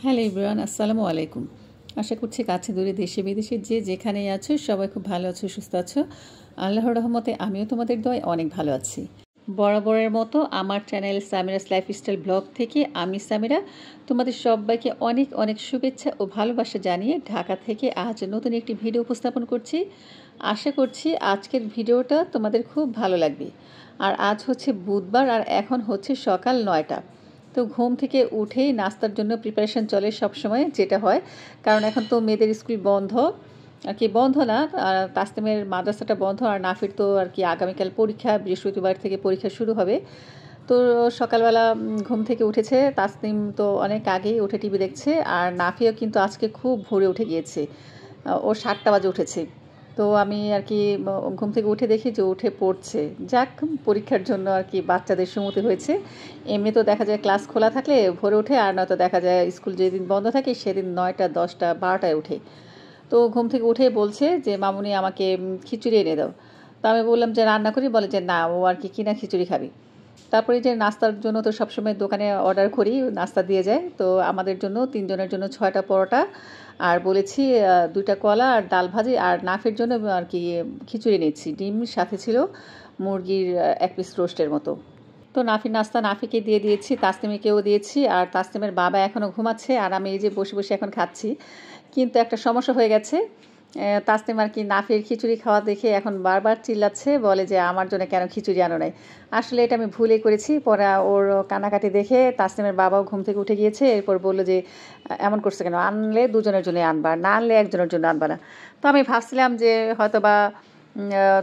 Hello everyone, আসসালামু আলাইকুম। আশা করছি কাছে দূরে দেশে বিদেশে যে যেখানেই আছো সবাই খুব ভালো আছো, সুস্থ আছো। আল্লাহর রহমতে আমিও তোমাদের দোয়ায় অনেক ভালো আছি। বরাবরের মতো আমার চ্যানেল সামিরাস লাইফস্টাইল ব্লগ থেকে আমি সামিরা তোমাদের সবাইকে অনেক অনেক শুভেচ্ছা ও ভালোবাসা জানিয়ে ঢাকা থেকে আজ নতুন একটি ভিডিও উপস্থাপন করছি। আশা করছি আজকের ভিডিওটা তোমাদের খুব ভালো লাগবে। আর আজ হচ্ছে বুধবার আর এখন হচ্ছে সকাল 9টা। তো ঘুম থেকে উঠেই নাস্তার জন্য প্রিপারেশন চলে সব সময়, যেটা হয় কারণ এখন তো মেয়েদের স্কুল বন্ধ, আর কি বন্ধ না, তাসনিমের মাদ্রাসাটা বন্ধ, আর নাফির তো আর কি আগামীকাল পরীক্ষা, বৃহস্পতিবার থেকে পরীক্ষা শুরু হবে। তো সকালবেলা ঘুম থেকে উঠেছে তাসনিম, তো অনেক আগেই উঠে টিভি দেখছে। আর নাফিও কিন্তু আজকে খুব ভোরে উঠে গিয়েছে, ও 7টা বাজে উঠেছে। তো আমি আর কি ঘুম থেকে উঠে দেখি যে উঠে পড়ছে। যাক, পরীক্ষার জন্য আর কি বাচ্চাদের সুমতি হয়েছে। এমনি তো দেখা যায় ক্লাস খোলা থাকলে ভোরে ওঠে, আর নয়তো দেখা যায় স্কুল যেদিন বন্ধ থাকে সেদিন 9টা 10টা 12টায় ওঠে। তো ঘুম থেকে উঠে বলছে যে মামুনি আমাকে খিচুড়ি এনে দাও। তো আমি বললাম যে রান্না করি, বলে যে না, ও আর কি কিনা খিচুড়ি খাবি। তারপরে যে নাস্তার জন্য তো সবসময় দোকানে অর্ডার করি, নাস্তা দিয়ে যায়। তো আমাদের জন্য 3 জনের জন্য 6টা পরোটা, আর বলেছি 2টা কলা আর ডাল ভাজি, আর নাফের জন্য আর কি খিচুড়ি নিচ্ছি। ডিম সাথে ছিল মুরগির 1 পিস রোস্টের মতো। তো নাফির নাস্তা নাফিকে দিয়ে দিয়েছি, তাসনিমিকেও দিয়েছি, আর তাসনিমের বাবা এখনও ঘুমাচ্ছে, আর আমি এই যে বসে বসে এখন খাচ্ছি। কিন্তু একটা সমস্যা হয়ে গেছে, তাসনিম আর কি নাফির খিচুড়ি খাওয়া দেখে এখন বারবার চিল্লাচ্ছে, বলে যে আমার জন্য কেন খিচুড়ি আনো নাই। আসলে এটা আমি ভুলেই করেছি। পরে ওর কান্নাকাটি দেখে তাসনিমের বাবাও ঘুম থেকে উঠে গিয়েছে। এরপর বললো যে এমন করছে কেন, আনলে 2জনের জন্য আনবা, না আনলে 1জনের জন্য আনবা না। তো আমি ভাবছিলাম যে হয়তো বা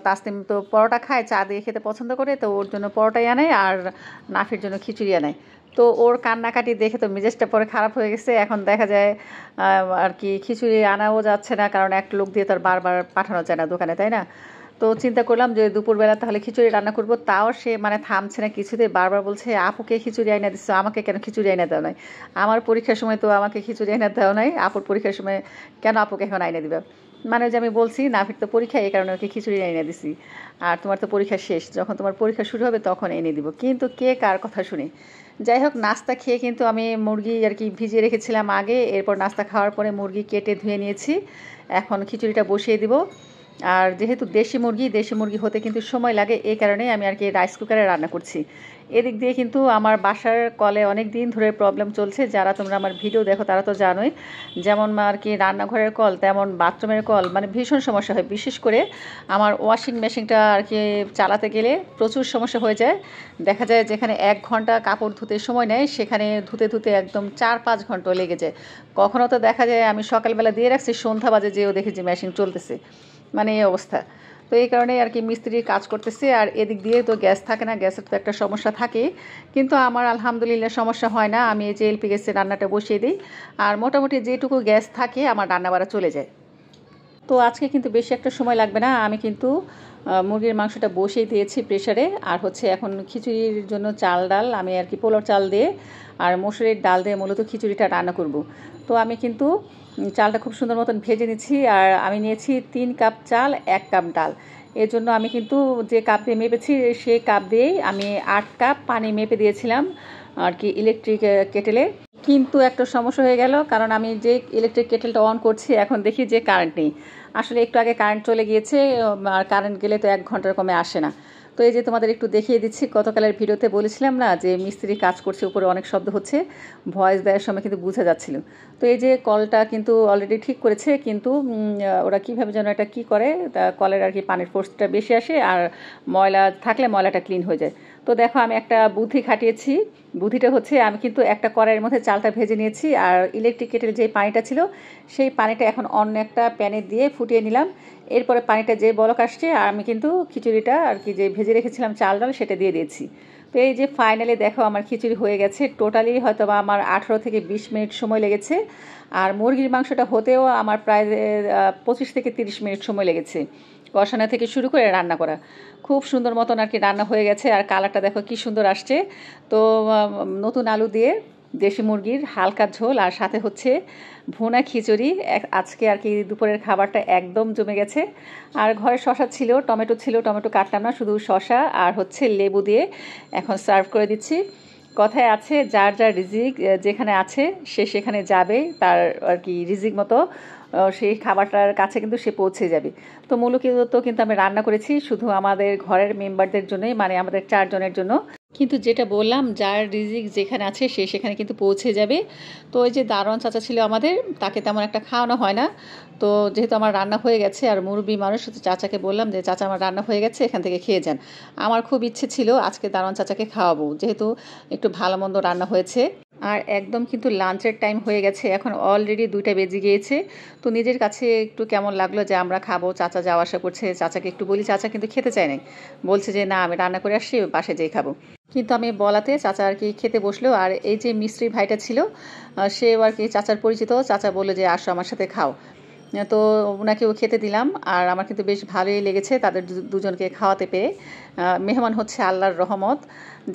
তাসনিম তো পরোটা খায়, চা দিয়ে খেতে পছন্দ করে, তো ওর জন্য পরোটাই আনায় আর নাফির জন্য খিচুড়ি আনায়। তো ওর কান্নাকাটি দেখে তো মেজাজটা পরে খারাপ হয়ে গেছে। এখন দেখা যায় আর কি খিচুড়ি আনাও যাচ্ছে না, কারণ এক লোক দিয়ে তার বারবার পাঠানো যায় না দোকানে, তাই না? তো চিন্তা করলাম যে দুপুরবেলা তাহলে খিচুড়ি রান্না করব। তাও সে মানে থামছে না কিছুতে, বারবার বলছে আপুকে খিচুড়ি আইনা দিচ্ছ, আমাকে কেন খিচুড়ি আইনা দেওয়া নাই? আমার পরীক্ষার সময় তো আমাকে খিচুড়ি আইনা দেওয়া নাই, আপুর পরীক্ষার সময় কেন আপুকে এখন আইনা দিবে? মানে যে আমি বলছি নাফির তো পরীক্ষা, এই কারণে ওকে খিচুড়ি এনে দিছি। আর তোমার তো পরীক্ষা শেষ, যখন তোমার পরীক্ষা শুরু হবে তখন এনে দিব। কিন্তু কে কার কথা শুনে? যাই হোক, নাস্তা খেয়ে কিন্তু আমি মুরগি আর কি ভিজিয়ে রেখেছিলাম আগে, এরপর নাস্তা খাওয়ার পরে মুরগি কেটে ধুয়ে নিয়েছি। এখন খিচুড়িটা বসিয়ে দিব। আর যেহেতু দেশি মুরগি হতে কিন্তু সময় লাগে, এই কারণেই আমি আর কি রাইস কুকারে রান্না করছি। এদিক দিয়ে কিন্তু আমার বাসার কলে অনেক দিন ধরে প্রবলেম চলছে। যারা তোমরা আমার ভিডিও দেখো তারা তো জানোই, যেমন আর কি রান্নাঘরের কল তেমন বাথরুমের কল, মানে ভীষণ সমস্যা হয়। বিশেষ করে আমার ওয়াশিং মেশিনটা আর কি চালাতে গেলে প্রচুর সমস্যা হয়ে যায়। দেখা যায় যেখানে 1 ঘন্টা কাপড় ধুতে সময় নেয়, সেখানে ধুতে ধুতে একদম 4-5 ঘন্টা লেগে যায়। কখনও তো দেখা যায় আমি সকালবেলা দিয়ে রাখছি, সন্ধ্যা বাজে যেও দেখি যে মেশিন চলতেছে, মানে এই অবস্থা। তো এই কারণেই আর কি মিস্ত্রি কাজ করতেছে। আর এদিক দিয়ে তো গ্যাস থাকে না, গ্যাসের তো একটা সমস্যা থাকে। কিন্তু আমার আলহামদুলিল্লাহ সমস্যা হয় না, আমি এই যে এলপি গ্যাসে রান্নাটা বসিয়ে দিই, আর মোটামুটি যেটুকু গ্যাস থাকে আমার রান্না বাড়া চলে যায়। তো আজকে কিন্তু বেশি একটা সময় লাগবে না, আমি কিন্তু মুরগির মাংসটা বসিয়ে দিয়েছি প্রেশারে। আর হচ্ছে এখন খিচুড়ির জন্য চাল ডাল আমি আর কি পোলাও চাল দিয়ে আর মসুরির ডাল দিয়ে মূলত খিচুড়িটা রান্না করব। তো আমি কিন্তু চালটা খুব সুন্দর মতন ভেজে নিচ্ছি। আর আমি নিয়েছি 3 কাপ চাল 1 কাপ ডাল। এর জন্য আমি কিন্তু যে কাপ দিয়ে মেপেছি সেই কাপ দিয়েই আমি 8 কাপ পানি মেপে দিয়েছিলাম আর কি ইলেকট্রিক কেটেলে। কিন্তু একটা সমস্যা হয়ে গেল, কারণ আমি যে ইলেকট্রিক কেটেলটা অন করছি এখন দেখি যে কারেন্ট নেই। আসলে একটু আগে কারেন্ট চলে গিয়েছে, আর কারেন্ট গেলে তো 1 ঘন্টার কমে আসে না। তো এই যে তোমাদের একটু দেখিয়ে দিচ্ছি, গতকালের ভিডিওতে বলেছিলাম না যে মিস্ত্রি কাজ করছে, উপরে অনেক শব্দ হচ্ছে, ভয়েস দেওয়ার সময় কিন্তু বোঝা যাচ্ছিল। তো এই যে কলটা কিন্তু অলরেডি ঠিক করেছে, কিন্তু ওরা কীভাবে যেন এটা কী করে, কলের আর কি পানির ফোর্সটা বেশি আসে, আর ময়লা থাকলে ময়লাটা ক্লিন হয়ে যায়। তো দেখো আমি একটা বুদ্ধি খাটিয়েছি। বুদ্ধিটা হচ্ছে, আমি কিন্তু একটা কড়াইয়ের মধ্যে চালটা ভেজে নিয়েছি, আর ইলেকট্রিক কেটেল যে পানিটা ছিল সেই পানিটা এখন অন্য একটা প্যানে দিয়ে ফুটিয়ে নিলাম। এরপরে পানিটা যে বলক আসছে, আর আমি কিন্তু খিচুড়িটা আর কি যে ভেজে রেখেছিলাম চাল ডাল সেটা দিয়ে দিয়েছি। তো এই যে ফাইনালি দেখো আমার খিচুড়ি হয়ে গেছে। টোটালি হয়তো বা আমার 18 থেকে 20 মিনিট সময় লেগেছে। আর মুরগির মাংসটা হতেও আমার প্রায় 25 থেকে 30 মিনিট সময় লেগেছে, কষানো থেকে শুরু করে রান্না করা। খুব সুন্দর মতন আর কি রান্না হয়ে গেছে। আর কালারটা দেখো কি সুন্দর আসছে। তো নতুন আলু দিয়ে দেশি মুরগির হালকা ঝোল, আর সাথে হচ্ছে ভুনা খিচুড়ি। আজকে আর কি দুপুরের খাবারটা একদম জমে গেছে। আর ঘরে শশা ছিল, টমেটো ছিল, টমেটো কাটলাম না, শুধু শশা আর হচ্ছে লেবু দিয়ে এখন সার্ভ করে দিচ্ছি। কথায় আছে যার যার রিজিক যেখানে আছে সে সেখানে যাবে, তার আর কি রিজিক মতো সেই খাবারটার কাছে কিন্তু সে পৌঁছে যাবে। তো মূলত কিন্তু আমি রান্না করেছি শুধু আমাদের ঘরের মেম্বারদের জন্যই, মানে আমাদের 4 জনের জন্য। কিন্তু যেটা বললাম যার রিজিক যেখানে আছে সে সেখানে কিন্তু পৌঁছে যাবে। তো ওই যে দারোয়ান চাচা ছিল আমাদের, তাকে তেমন একটা খাওয়ানো হয় না। তো যেহেতু আমার রান্না হয়ে গেছে আর মুরব্বি মানুষ, তো চাচাকে বললাম যে চাচা আমার রান্না হয়ে গেছে, এখান থেকে খেয়ে যান। আমার খুব ইচ্ছে ছিল আজকে দারোয়ান চাচাকে খাওয়াবো, যেহেতু একটু ভালো মন্দ রান্না হয়েছে। আর একদম কিন্তু লাঞ্চের টাইম হয়ে গেছে, এখন অলরেডি 2টা বেজে গিয়েছে। তো নিজের কাছে একটু কেমন লাগলো যে আমরা খাবো, চাচা যাওয়া আসা করছে। চাচাকে একটু বলি, চাচা কিন্তু খেতে চায় নাই, বলছে যে না আমি রান্না করে আসছি, বাসায় যেই খাবো। কিন্তু আমি বলাতে চাচা আর কি খেতে বসলো। আর এই যে মিস্ত্রি ভাইটা ছিল, সেও আর কি চাচার পরিচিত। চাচা বললো যে আসো আমার সাথে খাও। তো ওনাকেও খেতে দিলাম। আর আমার কিন্তু বেশ ভালোই লেগেছে তাদের দুজনকে খাওয়াতে পেরে। মেহমান হচ্ছে আল্লাহর রহমত।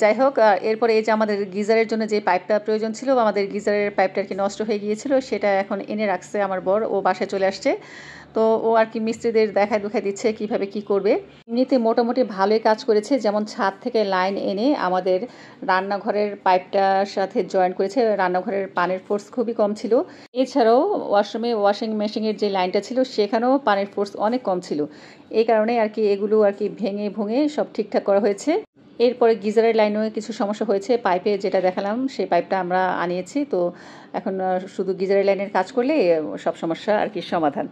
যাই হোক, এরপরে এই যে আমাদের গিজারের জন্য যে পাইপটা প্রয়োজন ছিল, আমাদের গিজারের পাইপটা আর কি নষ্ট হয়ে গিয়েছিল, সেটা এখন এনে রাখছে আমার বর, ও বাসায় চলে আসছে। তো ও আর কি মিস্ত্রিদের দেখায় দুখায় দিচ্ছে কিভাবে কি করবে। এমনিতে মোটামুটি ভালোই কাজ করেছে, যেমন ছাদ থেকে লাইন এনে আমাদের রান্নাঘরের পাইপটার সাথে জয়েন করেছে। রান্নাঘরের পানির ফোর্স খুবই কম ছিল। এছাড়াও ওয়াশরুমে ওয়াশিং মেশিনের যে লাইনটা ছিল সেখানেও পানির ফোর্স অনেক কম ছিল। এই কারণে আর কি এগুলো আর কি ভেঙে ভুঙে সব ঠিকঠাক করা হয়েছে। এরপরে গিজারের লাইনেও কিছু সমস্যা হয়েছে, পাইপে যেটা দেখালাম সেই পাইপটা আমরা আনিয়েছি। তো এখন শুধু গিজারের লাইনের কাজ করলে সব সমস্যা আর কি সমাধান।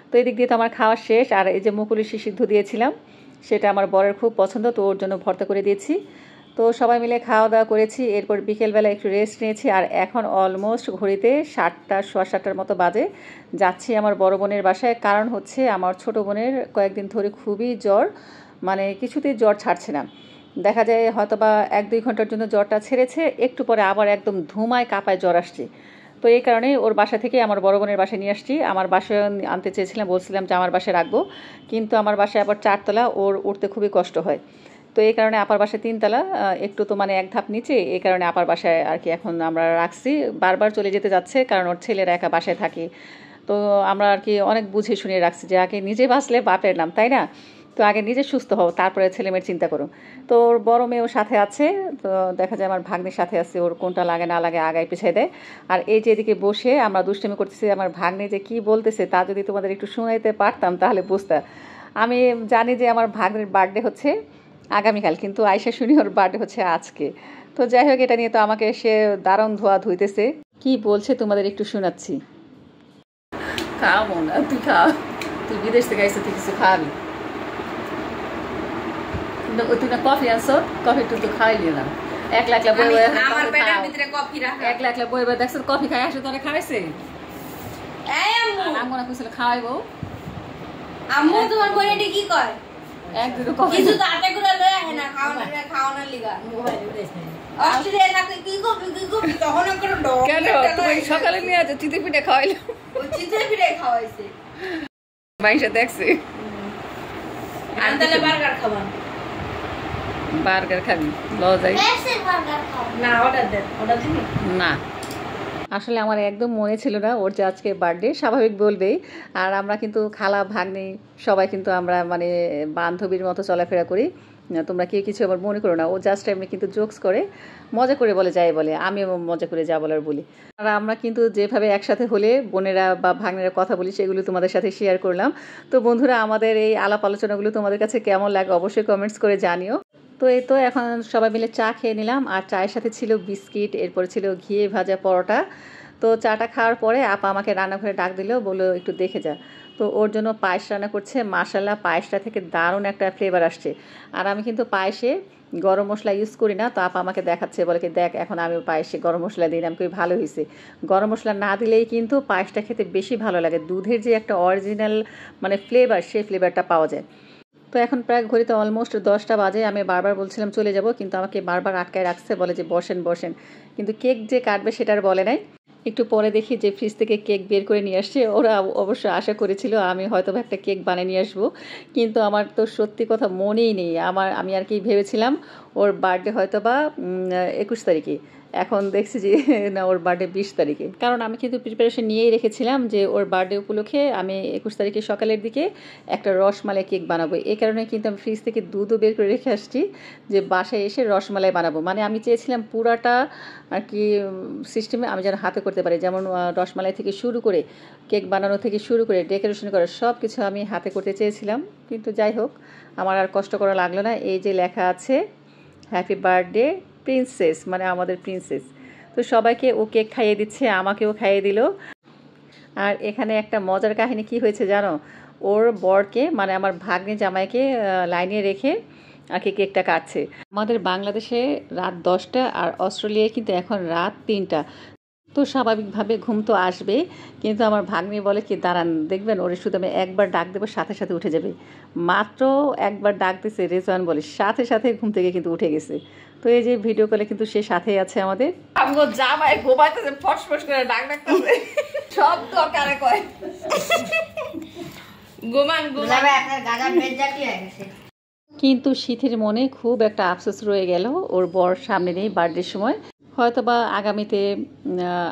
তো এদিক দিয়ে তো আমার খাওয়া শেষ। আর এই যে মুকুলি সিদ্ধ দিয়েছিলাম, সেটা আমার বরের খুব পছন্দ, তো ওর জন্য ভর্তা করে দিয়েছি। তো সবাই মিলে খাওয়া দাওয়া করেছি। এরপর বিকেলবেলা একটু রেস্ট নিয়েছি। আর এখন অলমোস্ট ঘড়িতে 7টা সোয়া 7টার মতো বাজে। যাচ্ছি আমার বড় বোনের বাসায়, কারণ হচ্ছে আমার ছোট বোনের কয়েকদিন ধরে খুবই জ্বর, মানে কিছুতেই জ্বর ছাড়ছে না। দেখা যায় হয়তো বা 1-2 ঘন্টার জন্য জ্বরটা ছেড়েছে, একটু পরে আবার একদম ধুমায় কাঁপায় জ্বর আসছে। তো এই কারণে ওর বাসা থেকে আমার বড় বোনের বাসায় নিয়ে আসছি। আমার বাসায় আনতে চেয়েছিলাম, বলছিলাম যে আমার বাসায় রাখবো, কিন্তু আমার বাসায় আবার 4তলা, ওর উঠতে খুবই কষ্ট হয়। তো এই কারণে আপার বাসায় 3তলা, একটু তো মানে এক ধাপ নিচে, এই কারণে আপার বাসায় আর কি এখন আমরা রাখছি। বারবার চলে যেতে যাচ্ছে কারণ ওর ছেলেরা একা বাসায় থাকে। তো আমরা আর কি অনেক বুঝে শুনিয়ে রাখছি যে আগে নিজে বাঁচলে বাপের নাম, তাই না? তো আগে নিজে সুস্থ হও, তারপরে ছেলেমেয়ের চিন্তা করো। তো ওর বড় মেয়েও সাথে আছে। তো দেখা যায় আমার ভাগ্নির সাথে আছে, ওর কোনটা লাগে না লাগে আগায় পিছিয়ে দেয়। আর এই যে এদিকে বসে আমরা দুষ্টুমি করতেছি, আমার ভাগ্নি যে কি বলতেছে তা যদি তোমাদের একটু শোনাইতে পারতাম তাহলে বুঝতে। আমি জানি যে আমার ভাগ্নির বার্থডে হচ্ছে আগামীকাল, কিন্তু আয়শা শুনি ওর বার্থডে হচ্ছে আজকে। তো যাই হোক, এটা নিয়ে তো আমাকে সে দারুণ ধোয়া ধুইতেছে। কি বলছে তোমাদের একটু শোনাচ্ছি। খাওয়াবো না, তুই খা, তুই বিদেশ থেকে আইসে, তুই কিছু খাওয়াবি। তুই না কফি আনছো, কফি তুই তো খাওয়াইলি না। একলা একলা বই বই দেখছো কফি খাই আসে, তোরা খাওয়াইছে। আম্মু না কইছিল খাওয়াইবো। আম্মু তোমার বোনেটি কি কয়? এক দুটো কফি কিছু তাতে করে লয়ে আহে না খাওয়ানোর লিগা। অস্ট্রেলিয়া থাকতে কি কফি তখন করে ডক। কেন তুই সকালে নিয়ে আজ চিতই পিঠে খাওয়াইলো? ও চিতই পিঠে খাওয়াইছে, বাইশা দেখছে। আর তাহলে বার্গার খাবা? বার্গার খাবি? লজাই না, অর্ডার দেন, অর্ডার দিন না। আসলে আমার একদম মনে ছিল না ওর যে আজকে বার্থডে, স্বাভাবিক বলবেই। আর আমরা কিন্তু খালা ভাগ্নি সবাই কিন্তু আমরা মানে বান্ধবীর মতো চলাফেরা করি। তোমরা কেউ কিছু আবার মনে করো না, ও জাস্ট এমনি কিন্তু জোকস করে, মজা করে বলে যাই বলে, আমিও মজা করে যা বলার বলি। আর আমরা কিন্তু যেভাবে একসাথে হলে বোনেরা বা ভাগ্নেরা কথা বলি সেগুলো তোমাদের সাথে শেয়ার করলাম। তো বন্ধুরা, আমাদের এই আলাপ আলোচনাগুলো তোমাদের কাছে কেমন লাগে অবশ্যই কমেন্টস করে জানিও। তো এই তো এখন সবাই মিলে চা খেয়ে নিলাম, আর চায়ের সাথে ছিল বিস্কিট, এরপরে ছিল ঘিয়ে ভাজা পরোটা। তো চাটা খাওয়ার পরে আপা আমাকে রান্নাঘরে ডাক দিল, বললো একটু দেখে যা। তো ওর জন্য পায়েস রান্না করছে। মাশাল্লাহ, পায়েসটা থেকে দারুণ একটা ফ্লেভার আসছে। আর আমি কিন্তু পায়েসে গরম মশলা ইউজ করি না। তো আপা আমাকে দেখাচ্ছে, বলে কি দেখ এখন আমি পায়েসে গরম মশলা দিই। আমি খুবই ভালো হয়েছে। গরম মশলা না দিলেই কিন্তু পায়েসটা খেতে বেশি ভালো লাগে। দুধের যে একটা অরিজিনাল মানে ফ্লেভার, সেই ফ্লেভারটা পাওয়া যায়। তো এখন প্রায় ঘড়িতে অলমোস্ট 10টা বাজে। আমি বারবার বলছিলাম চলে যাব, কিন্তু আমাকে বারবার আটকায় রাখছে, বলে যে বসেন বসেন। কিন্তু কেক যে কাটবে সেটার বলে নাই। একটু পরে দেখি যে ফ্রিজ থেকে কেক বের করে নিয়ে আসছে। ওরা অবশ্য আশা করেছিল আমি হয়তো একটা কেক বানিয়ে নিয়ে আসবো, কিন্তু আমার তো সত্যি কথা মনেই নেই। আমি আর কি ভেবেছিলাম ওর বার্থডে হয়তো বা 21 তারিখে, এখন দেখছি যে না ওর বার্থডে 20 তারিখে, কারণ আমি কিন্তু প্রিপারেশন নিয়েই রেখেছিলাম যে ওর বার্থডে উপলক্ষে আমি 21 তারিখে সকালের দিকে একটা রসমালাই কেক বানাবো। এই কারণে কিন্তু আমি ফ্রিজ থেকে দুধও বের করে রেখে আসছি যে বাসায় এসে রসমালাই বানাবো। মানে আমি চেয়েছিলাম পুরাটা আর কি সিস্টেমে আমি যেন হাতে করতে পারি, যেমন রসমালাই থেকে শুরু করে কেক বানানো থেকে শুরু করে ডেকোরেশন করা সব কিছু আমি হাতে করতে চেয়েছিলাম, কিন্তু যাই হোক আমার আর কষ্ট করা লাগলো না। এই যে লেখা আছে হ্যাপি বার্থডে প্রিন্সেস, মানে আমাদের প্রিন্সেস। তো সবাইকে ও কেক খাইয়ে দিচ্ছে, আমাকেও খাইয়ে দিল। আর এখানে একটা মজার কাহিনী কি হয়েছে জানো, ওর বরকে মানে আমার ভাগ্নে জামাইকে লাইনে রেখে আর কি কেকটা কাটছে। আমাদের বাংলাদেশে রাত 10টা আর অস্ট্রেলিয়ায় কিন্তু এখন রাত 3টা। তো স্বাভাবিকভাবে ঘুম তো আসবে, কিন্তু আমার ভাগ্নি বলে কি দাঁড়ান দেখবেন ওরে শুধু আমি একবার ডাক দেবো সাথে সাথে উঠে যাবে। মাত্র একবার ডাক দিছে রেজওয়ান বলে সাথে সাথে ঘুম থেকে কিন্তু উঠে গেছে। তো এই যে ভিডিও কলে কিন্তু সে সাথেই আছে আমাদের। আমগো জামাই ঘুমাইতেছে, ফটফট করে ডাক ডাকতেছে, সব দরকারে কয় ঘুমান ঘুমান। আপনার গাজা বেদ জাতীয় হয়ে গেছে। কিন্তু শীতের মনে খুব একটা আফসোস রয়ে গেল, ওর বর সামনে নেই বার্থডের সময়। হয়তো বা আগামীতে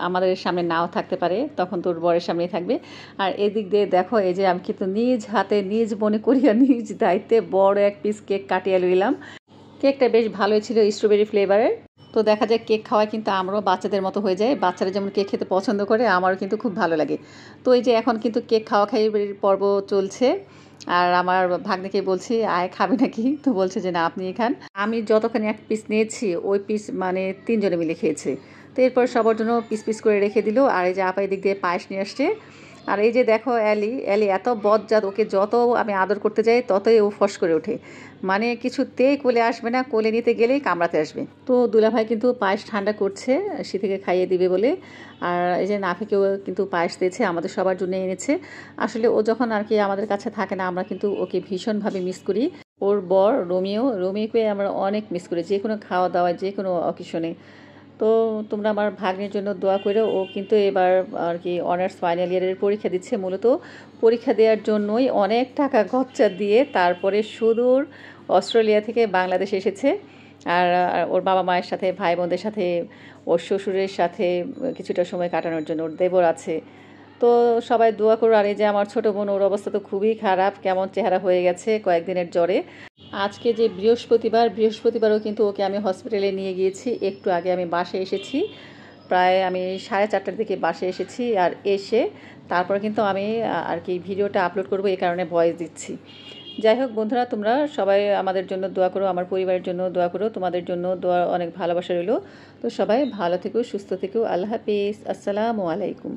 আমাদের সামনে নাও থাকতে পারে, তখন তোর বরের সামনেই থাকবে। আর এদিক দিয়ে দেখো এই যে আমি কিন্তু নিজ হাতে নিজ মনে করিয়া নিজ দায়িত্বে বড় এক পিস কেক কাটিয়ে লইলাম। কেকটা বেশ ভালোই ছিল, স্ট্রবেরি ফ্লেভারের। তো দেখা যায় কেক খাওয়া কিন্তু আমরাও বাচ্চাদের মতো হয়ে যায়, বাচ্চারা যেমন কেক খেতে পছন্দ করে আমারও কিন্তু খুব ভালো লাগে। তো এই যে এখন কিন্তু কেক খাওয়া খাইয়ের পর্ব চলছে। আর আমার ভাগ্নিকে বলছি আয় খাবে নাকি, তো বলছে যে না আপনি খান। আমি যতখানি এক পিস নিয়েছি ওই পিস মানে 3 জনে মিলে খেয়েছে। তো এরপর সবার জন্য পিস পিস করে রেখে দিল। আর এই যে আপা দিক দিয়ে পায়েস নিয়ে আসছে। আর এই যে দেখো এলি এত বজ্জাত, ওকে যত আমি আদর করতে যাই ততই ও ফস করে ওঠে, মানে কিছুতেই কোলে আসবে না, কোলে নিতে গেলেই কামড়াতে আসবে। তো দুলাভাই কিন্তু পায়েস ঠান্ডা করছে শীতকে খাইয়ে দিবে বলে। আর এই যে নাফিকেও কিন্তু পায়েস দিয়েছে, আমাদের সবার জন্য এনেছে। আসলে ও যখন আর কি আমাদের কাছে থাকে না আমরা কিন্তু ওকে ভীষণভাবে মিস করি। ওর বর রোমিওকে আমরা অনেক মিস করি, যে কোনো খাওয়া দাওয়া যে কোনো অকেশনে। তো তোমরা আমার ভাগ্নের জন্য দোয়া করে, ও কিন্তু এবার আর কি অনার্স ফাইনাল ইয়ারের পরীক্ষা দিচ্ছে। মূলত পরীক্ষা দেওয়ার জন্যই অনেক টাকা খরচা দিয়ে তারপরে সুদূর অস্ট্রেলিয়া থেকে বাংলাদেশে এসেছে। আর ওর বাবা মায়ের সাথে ভাই বোনদের সাথে ওর শ্বশুরের সাথে কিছুটা সময় কাটানোর জন্য, ওর দেবর আছে। তো সবাই দোয়া করো। আর এই যে আমার ছোটো বোন, ওর অবস্থা তো খুবই খারাপ, কেমন চেহারা হয়ে গেছে কয়েকদিনের জ্বরে। আজকে যে বৃহস্পতিবারও কিন্তু ওকে আমি হসপিটালে নিয়ে গিয়েছি। একটু আগে আমি বাসায় এসেছি, প্রায় আমি 4:30টার দিকে বাসায় এসেছি। আর এসে তারপর কিন্তু আমি আর কি ভিডিওটা আপলোড করব, এই কারণে ভয়েস দিচ্ছি। যাই হোক বন্ধুরা, তোমরা সবাই আমাদের জন্য দোয়া করো, আমার পরিবারের জন্য দোয়া করো, তোমাদের জন্য দোয়া অনেক ভালোবাসা রইল। তো সবাই ভালো থেকো, সুস্থ থেকো, আল্লাহ হাফিজ, আসসালামু আলাইকুম।